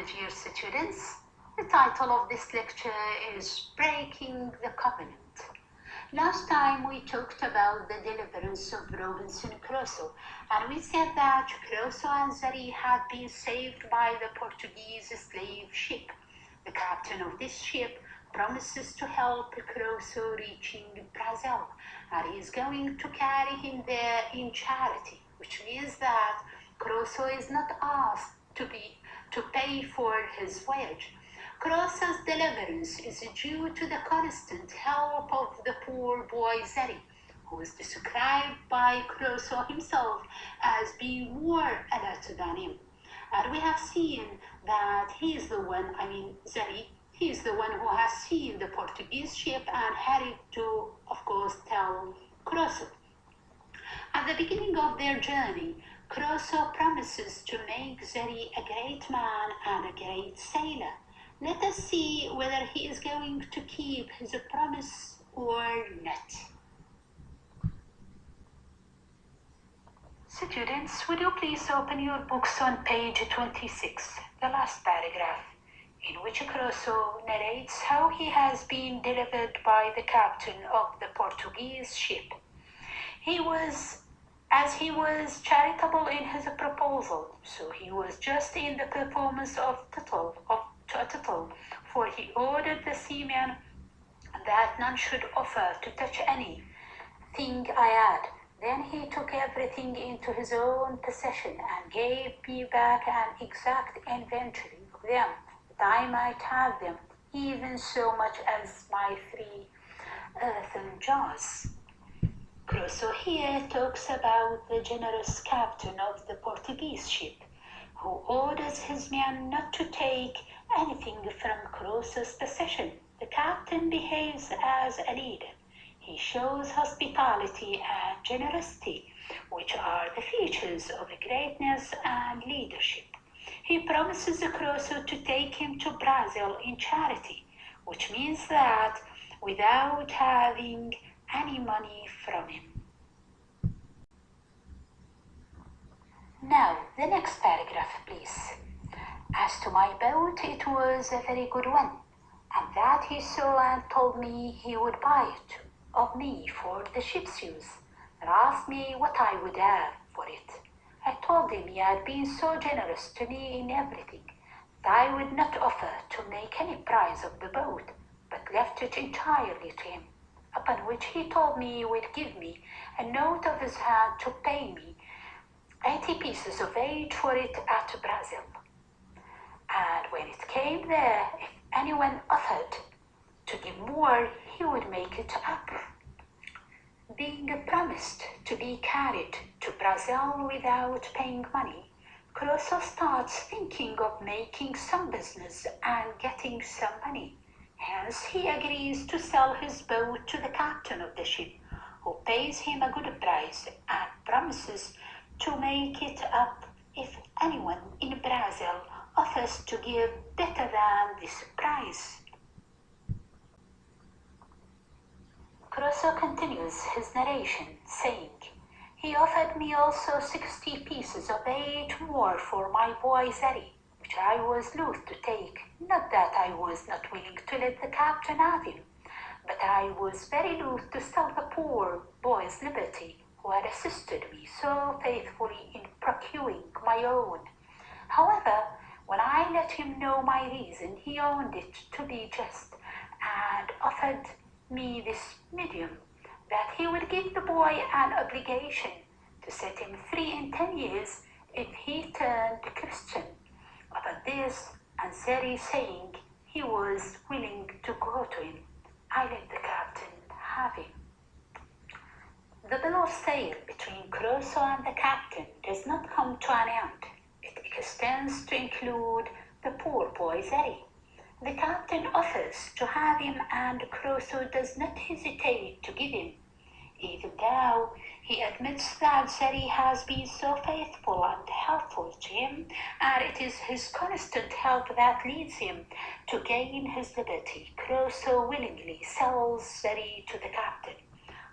dear students. The title of this lecture is Breaking the Covenant. Last time we talked about the deliverance of Robinson Crusoe, and we said that Crusoe and Zari had been saved by the Portuguese slave ship. The captain of this ship promises to help Crusoe reaching Brazil, and he is going to carry him there in charity, which means that Crusoe is not asked to pay for his voyage. Crusoe's deliverance is due to the constant help of the poor boy Zari, who is described by Crusoe himself as being more alert than him. And we have seen that Zari, he is the one who has seen the Portuguese ship and hurried to, of course, tell Crusoe. At the beginning of their journey, Crusoe promises to make Zari a great man and a great sailor. Let us see whether he is going to keep his promise or not. Students, would you please open your books on page 26, the last paragraph, in which Crusoe narrates how he has been delivered by the captain of the Portuguese ship. He was charitable in his proposal, so he was just in the performance of a title, for he ordered the seamen that none should offer to touch anything I had. Then he took everything into his own possession and gave me back an exact inventory of them, that I might have them, even so much as my 3 earthen jars. Crusoe here talks about the generous captain of the Portuguese ship, who orders his men not to take anything from Crusoe's possession. The captain behaves as a leader. He shows hospitality and generosity, which are the features of greatness and leadership. He promises Crusoe to take him to Brazil in charity, which means that without having any money from him. Now, the next paragraph, please. As to my boat, it was a very good one, and that he saw and told me he would buy it of me for the ship's use, and asked me what I would have for it. I told him he had been so generous to me in everything that I would not offer to make any price of the boat, but left it entirely to him, upon which he told me he would give me a note of his hand to pay me 80 pieces of eight for it at Brazil. And when it came there, if anyone offered to give more, he would make it up. Being promised to be carried to Brazil without paying money, Crusoe starts thinking of making some business and getting some money. Hence, he agrees to sell his boat to the captain of the ship, who pays him a good price and promises to make it up if anyone in Brazil offers to give better than this price. Crusoe continues his narration, saying, he offered me also 60 pieces of eight more for my boy Zari, which I was loath to take. Not that I was not willing to let the captain have him, but I was very loath to sell the poor boy's liberty, who had assisted me so faithfully in procuring my own. However, when I let him know my reason, he owned it to be just, and offered me this medium, that he would give the boy an obligation to set him free in 10 years if he turned Christian. Upon this, and Zari saying he was willing to go to him, I let the captain have him. The bill of sale between Crusoe and the captain does not come to an end. It extends to include the poor boy Zari. The captain offers to have him, and Crusoe does not hesitate to give him, even though he admits that Zari has been so faithful and helpful to him, and it is his constant help that leads him to gain his liberty. Crusoe willingly sells Zari to the captain,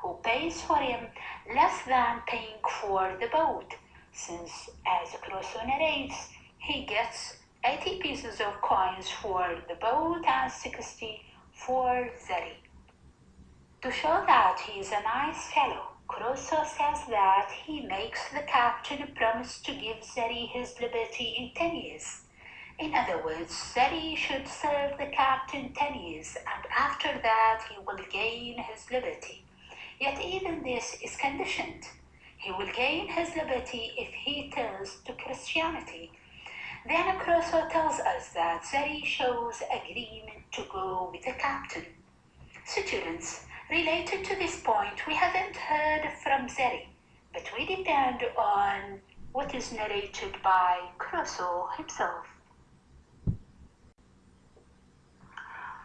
who pays for him less than paying for the boat, since, as Crusoe narrates, he gets 80 pieces of coins for the boat and 60 for Zeri. To show that he is a nice fellow, Crusoe says that he makes the captain promise to give Zeri his liberty in 10 years. In other words, Zeri should serve the captain 10 years, and after that he will gain his liberty. Yet even this is conditioned. He will gain his liberty if he turns to Christianity. Then Crusoe tells us that Zeri shows agreement to go with the captain. Students, related to this point, we haven't heard from Zeri, but we depend on what is narrated by Crusoe himself.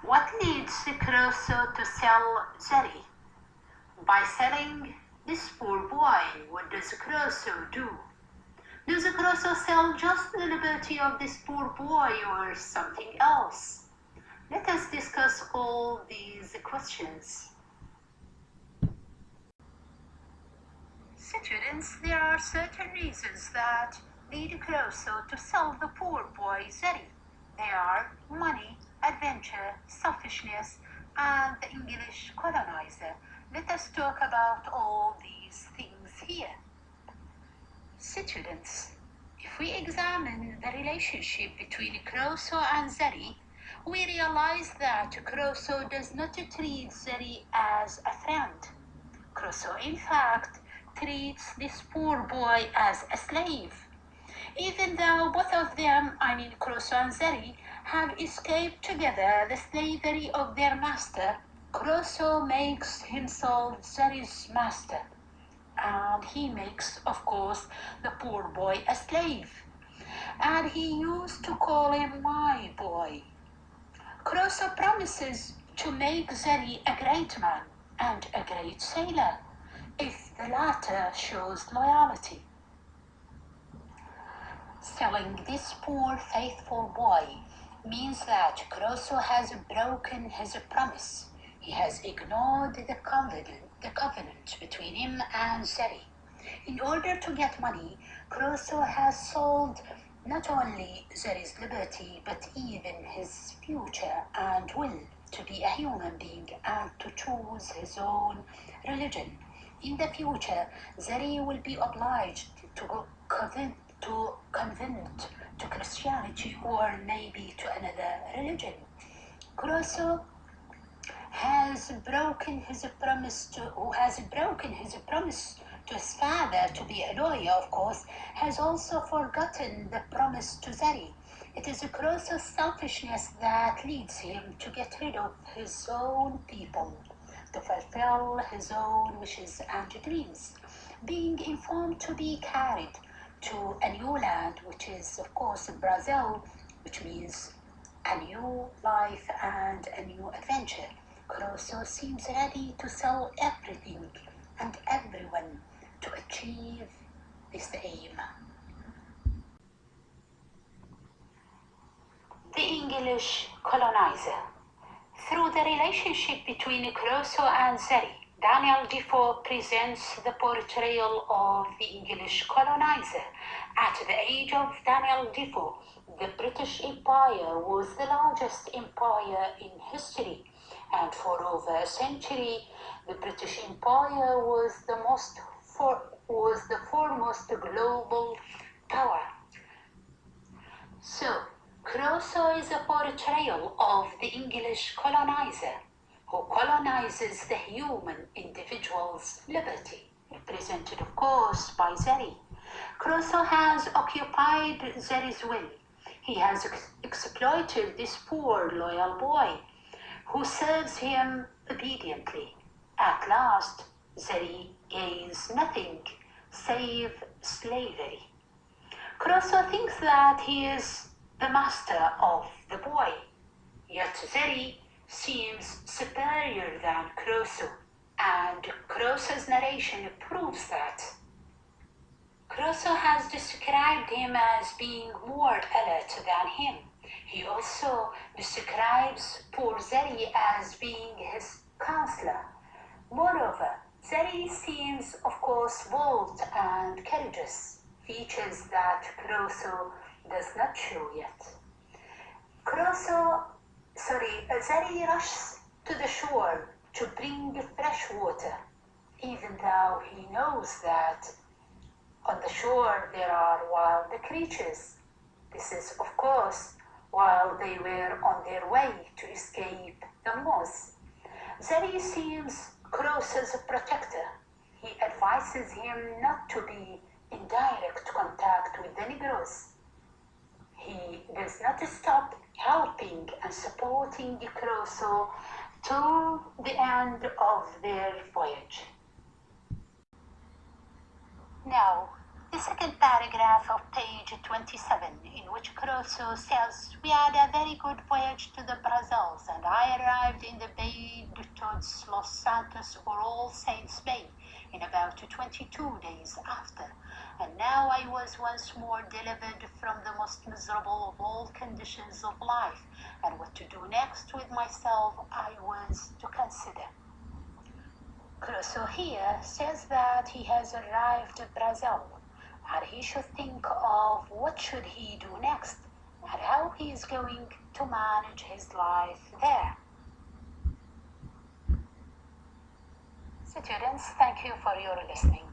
What leads Crusoe to sell Zeri? By selling this poor boy, what does Crusoe do? Does Crusoe sell just the liberty of this poor boy or something else? Let us discuss all these questions. Students, there are certain reasons that lead Crusoe to sell the poor boy Zeri. They are money, adventure, selfishness, and the English colonizer. Let us talk about all these things here. Students, if we examine the relationship between Crusoe and Zeri, we realize that Crusoe does not treat Zeri as a friend. Crusoe, in fact, treats this poor boy as a slave. Even though both of them, Crusoe and Zeri, have escaped together the slavery of their master, Crusoe makes himself Zeri's master. And he makes, of course, the poor boy a slave. And he used to call him my boy. Crusoe promises to make Zeri a great man and a great sailor, if the latter shows loyalty. Selling this poor faithful boy means that Crusoe has broken his promise. He has ignored the covenant between him and Zeri. In order to get money, Crusoe has sold not only Zeri's liberty, but even his future and will to be a human being and to choose his own religion. In the future, Zeri will be obliged to convert to Christianity or maybe to another religion. Crusoe has broken his promise to his father to be a lawyer, of course, has also forgotten the promise to Zeri. It is Crusoe's selfishness that leads him to get rid of his own people, to fulfill his own wishes and dreams, being informed to be carried to a new land, which is, of course, Brazil, which means a new life and a new adventure. Crusoe seems ready to sell everything and everyone to achieve this aim. The English colonizer. Through the relationship between Crusoe and Zeri, Daniel Defoe presents the portrayal of the English colonizer. At the age of Daniel Defoe, the British Empire was the largest empire in history, and for over a century, the British Empire was the foremost global power. So, Crusoe is a portrayal of the English colonizer, who colonizes the human individual's liberty, represented, of course, by Zeri. Crusoe has occupied Zeri's will. He has exploited this poor, loyal boy, who serves him obediently. At last, Zeri gains nothing save slavery. Crusoe thinks that he is the master of the boy, yet Zeri seems superior than Crusoe, and Crusoe's narration proves that. Crusoe has described him as being more alert than him. He also describes poor Zeri as being his counselor. Moreover, Zeri seems, of course, bold and courageous, features that Crusoe does not show yet. Zeri rushes to the shore to bring fresh water, even though he knows that on the shore there are wild creatures. This is, of course, while they were on their way to escape the moss. Zeri seems Crusoe's protector. He advises him not to be in direct contact with the Negroes. He does not stop helping and supporting Crusoe to the end of their voyage. Now, the second paragraph of page 27, in which Crusoe says, "We had a very good voyage to the Brazils, and I arrived in the Bay de Todos Los Santos, or All Saints Bay, in about 22 days after, and now I was once more delivered from the most miserable of all conditions of life, and what to do next with myself I was to consider." Crusoe here says that he has arrived in Brazil, and he should think of what should he do next, and how he is going to manage his life there. Students, thank you for your listening.